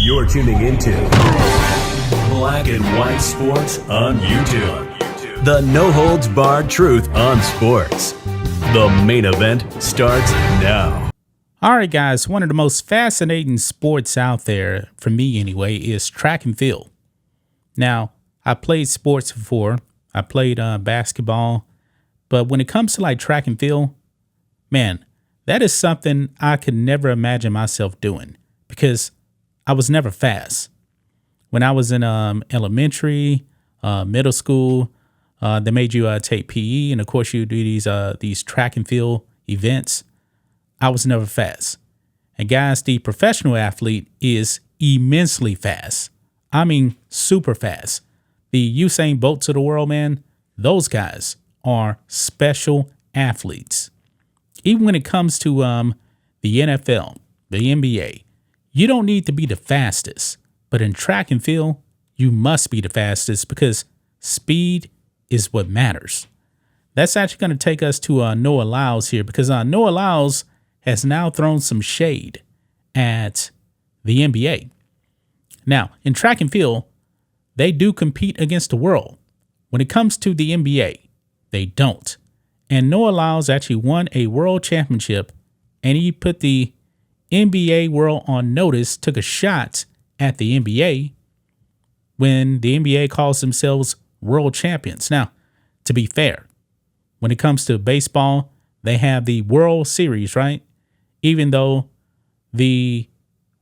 You're tuning into Black and White Sports on YouTube. The no-holds-barred truth on sports. The main event starts now. All right, guys, one of the most fascinating sports out there, for me anyway, is track and field. Now, I played sports before. I played basketball. But when it comes to like track and field, man, that is something I could never imagine myself doing because I was never fast. When I was in elementary, middle school, they made you take PE, and of course you do these track and field events. I was never fast. And guys, the professional athlete is immensely fast. I mean, super fast. The Usain Bolts of the world, man, those guys are special athletes. Even when it comes to the NFL, the NBA, you don't need to be the fastest. But in track and field, you must be the fastest because speed is what matters. That's actually going to take us to Noah Lyles here because Noah Lyles has now thrown some shade at the NBA. Now, in track and field, they do compete against the world. When it comes to the NBA, they don't. And Noah Lyles actually won a world championship, and he put the NBA world on notice, took a shot at the NBA when the NBA calls themselves world champions. Now, to be fair, when it comes to baseball, they have the World Series, right? Even though the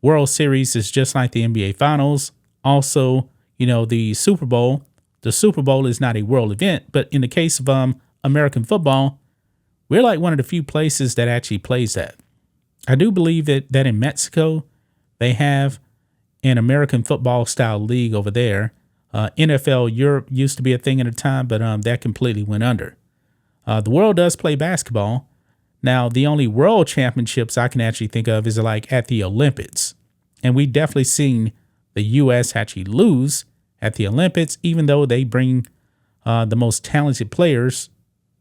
World Series is just like the NBA Finals. Also, the Super Bowl is not a world event. But in the case of American football, we're like one of the few places that actually plays that. I do believe that in Mexico, they have an American football style league over there. NFL Europe used to be a thing at a time, but that completely went under. The world does play basketball. Now, the only world championships I can actually think of is like at the Olympics. And we definitely seen the U.S. actually lose at the Olympics, even though they bring the most talented players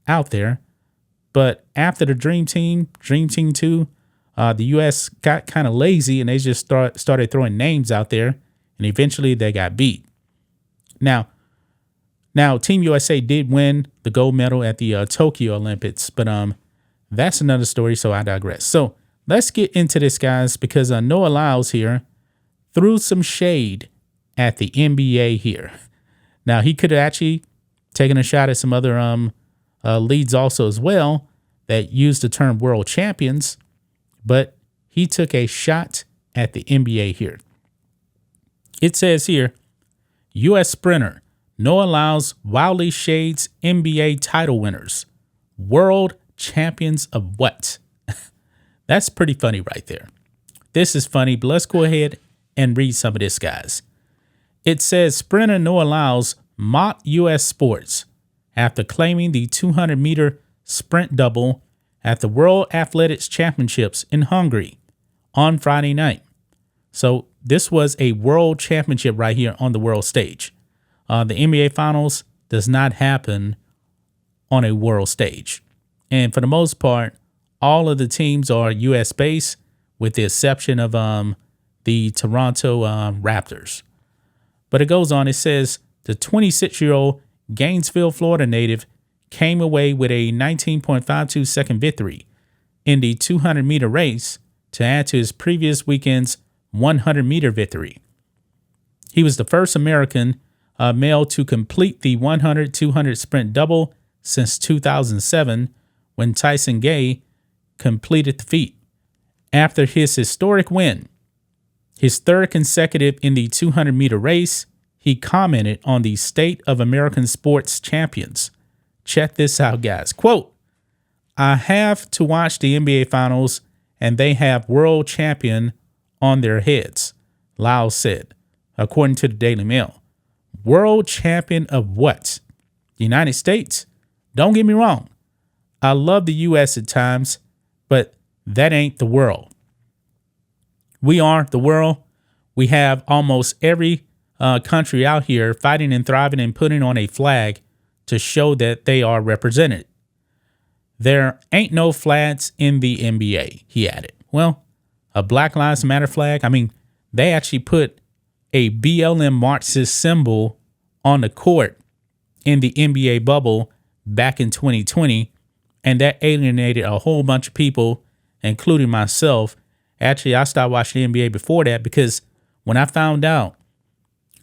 out there. But after the Dream Team 2, the U.S. got kind of lazy and they just started throwing names out there. And eventually they got beat. Now, Team USA did win the gold medal at the Tokyo Olympics, but that's another story, so I digress. So let's get into this, guys, because Noah Lyles here threw some shade at the NBA here. Now, he could have actually taken a shot at some other leagues also as well that used the term world champions, but he took a shot at the NBA here. It says here, U.S. sprinter Noah Lyles wildly shades NBA title winners. World champions of what? That's pretty funny right there. This is funny, but let's go ahead and read some of this, guys. It says sprinter Noah Lyles mocked U.S. sports after claiming the 200-meter sprint double at the World Athletics Championships in Hungary on Friday night. So this was a world championship right here on the world stage. The NBA Finals does not happen on a world stage. And for the most part, all of the teams are U.S. based with the exception of the Toronto Raptors. But it goes on. It says the 26-year-old Gainesville, Florida native came away with a 19.52 second victory in the 200-meter race to add to his previous weekend's 100-meter victory. He was the first American male to complete the 100-200 sprint double since 2007 when Tyson Gay completed the feat. After his historic win, his third consecutive in the 200-meter race, he commented on the state of American sports champions. Check this out, guys. Quote, I have to watch the NBA Finals, and they have world champion on their heads, Lyles said, according to the Daily Mail. World champion of what? The United States? Don't get me wrong. I love the U.S. at times, but that ain't the world. We are the world. We have almost every country out here fighting and thriving and putting on a flag to show that they are represented. There ain't no flags in the NBA, he added. Well, a Black Lives Matter flag, I mean, they actually put a BLM Marxist symbol on the court in the NBA bubble back in 2020. And that alienated a whole bunch of people, including myself. Actually, I started watching the NBA before that because when I found out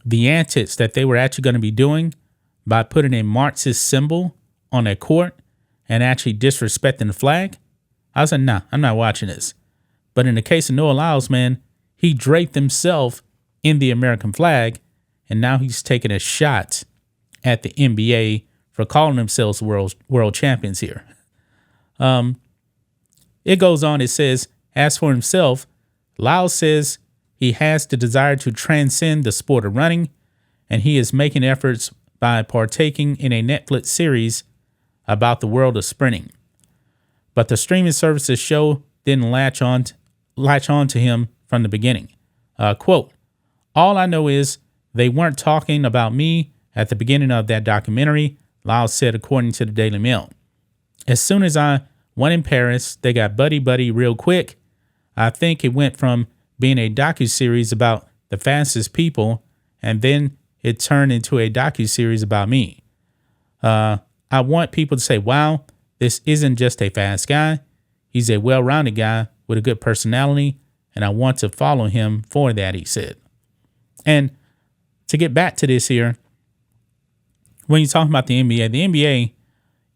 the antics that they were actually going to be doing by putting a Marxist symbol on their court and actually disrespecting the flag, I was like, nah, I'm not watching this. But in the case of Noah Lyles, man, he draped himself in the American flag, and now he's taking a shot at the NBA for calling themselves world champions here. It goes on, it says, as for himself, Lyles says he has the desire to transcend the sport of running, and he is making efforts by partaking in a Netflix series about the world of sprinting. But the streaming services show didn't latch on to him from the beginning. Quote, all I know is they weren't talking about me at the beginning of that documentary, Lyles said, according to the Daily Mail. As soon as I won in Paris, they got buddy real quick. I think it went from being a docuseries about the fastest people, and then it turned into a docuseries about me. I want people to say, wow, this isn't just a fast guy. He's a well-rounded guy with a good personality, and I want to follow him for that, he said. And to get back to this here, when you're talking about the NBA,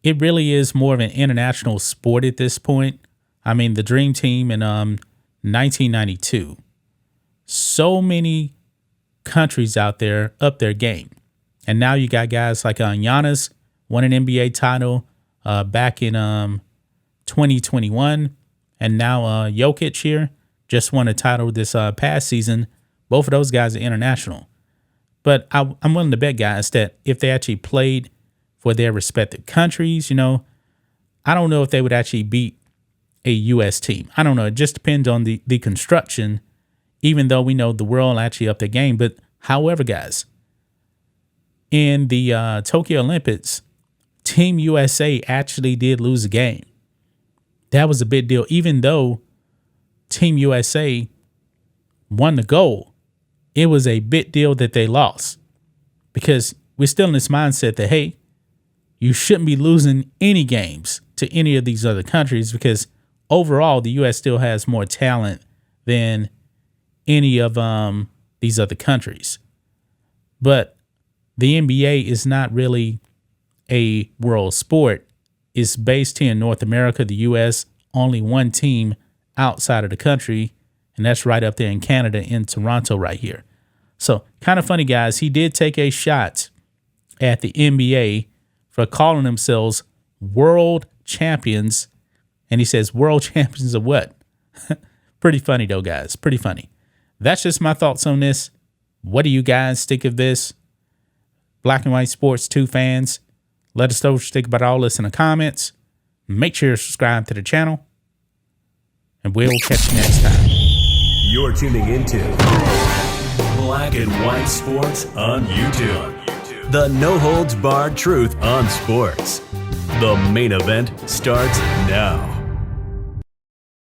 it really is more of an international sport at this point. I mean, the Dream Team in 1992. So many countries out there up their game. And now you got guys like Giannis won an NBA title back in 2021. And now Jokic here just won a title this past season. Both of those guys are international. But I'm willing to bet, guys, that if they actually played for their respective countries, I don't know if they would actually beat a U.S. team. I don't know. It just depends on the construction, even though we know the world actually up their game. But however, guys, in the Tokyo Olympics, Team USA actually did lose a game. That was a big deal. Even though Team USA won the gold, it was a big deal that they lost, because we're still in this mindset that, hey, you shouldn't be losing any games to any of these other countries, because overall the U.S. still has more talent than any of these other countries. But the NBA is not really a world sport. It's based here in North America, the U.S., only one team outside of the country, and that's right up there in Canada, in Toronto right here. So kind of funny, guys. He did take a shot at the NBA for calling themselves world champions. And he says, world champions of what? Pretty funny, though, guys. Pretty funny. That's just my thoughts on this. What do you guys think of this? Black and White Sports 2 fans, let us know what you think about all this in the comments. Make sure you subscribe to the channel, and we'll catch you next time. You're tuning into Black and White Sports on YouTube. The no-holds-barred truth on sports. The main event starts now.